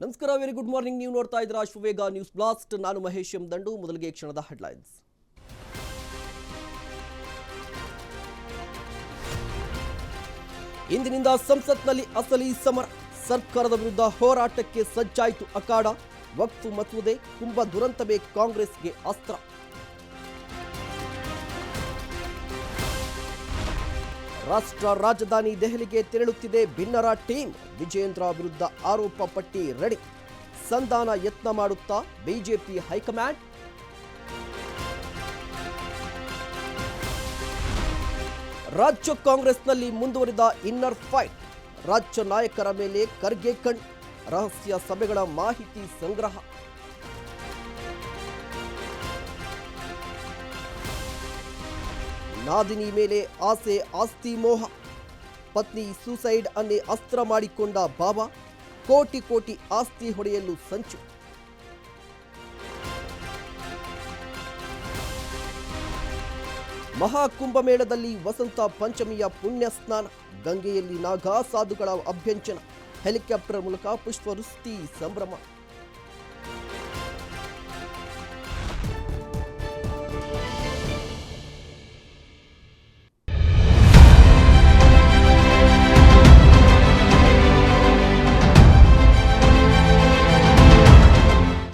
ನಮಸ್ಕಾರ, very good morning. ನೀವು ನೋಡ್ತಾ ಇದ್ದೀರಾ ಅಶ್ವವೇಗ ನ್ಯೂಸ್ ಬ್ಲಾಸ್ಟ್. ನಾನು ಮಹೇಶ್ ಎಂ ದಂಡು. ಮೊದಲಿಗೆ ಕ್ಷಣದ ಹೆಡ್ಲೈನ್ಸ್. ಇಂದಿನಿಂದ ಸಂಸತ್ನಲ್ಲಿ ಅಸಲಿ ಸಮರ. ಸರ್ಕಾರದ ವಿರುದ್ಧ ಹೋರಾಟಕ್ಕೆ ಸಜ್ಜಾಯಿತು ಅಖಾಡ. ವಕ್ಫ್ ಮಸೂದೆ, ಕುಂಭ ದುರಂತವೇ ಕಾಂಗ್ರೆಸ್ಗೆ ಅಸ್ತ್ರ. ರಾಷ್ಟ್ರ ರಾಜಧಾನಿ ದೆಹಲಿಗೆ ತೆರಳುತ್ತಿದೆ ಭಿನ್ನರ ಟೀಮ್. ವಿಜಯೇಂದ್ರ ವಿರುದ್ಧ ಆರೋಪ ಪಟ್ಟಿ ರೆಡಿ. ಸಂಧಾನ ಯತ್ನ ಮಾಡುತ್ತಾ ಬಿಜೆಪಿ ಹೈಕಮಾಂಡ್. ರಾಜ್ಯ ಕಾಂಗ್ರೆಸ್ನಲ್ಲಿ ಮುಂದುವರಿದ ಇನ್ನರ್ ಫೈಟ್. ರಾಜ್ಯ ನಾಯಕರ ಮೇಲೆ ಖರ್ಗೆ ಕಣ್. ರಹಸ್ಯ ಸಭೆಗಳ ಮಾಹಿತಿ ಸಂಗ್ರಹ. ನಾದಿನಿ ಮೇಲೆ ಆಸೆ, ಆಸ್ತಿ ಮೋಹ. ಪತ್ನಿ ಸೂಸೈಡ್ ಅನ್ನೇ ಅಸ್ತ್ರ ಮಾಡಿಕೊಂಡ ಬಾಬಾ. ಕೋಟಿ ಕೋಟಿ ಆಸ್ತಿ ಹೊಡೆಯಲು ಸಂಚು. ಮಹಾಕುಂಭಮೇಳದಲ್ಲಿ ವಸಂತ ಪಂಚಮಿಯ ಪುಣ್ಯ ಸ್ನಾನ. ಗಂಗೆಯಲ್ಲಿ ನಾಗಾ ಸಾಧುಗಳ ಅಭ್ಯಂಚನ. ಹೆಲಿಕಾಪ್ಟರ್ ಮೂಲಕ ಪುಷ್ಪವೃಷ್ಟಿ ಸಂಭ್ರಮ.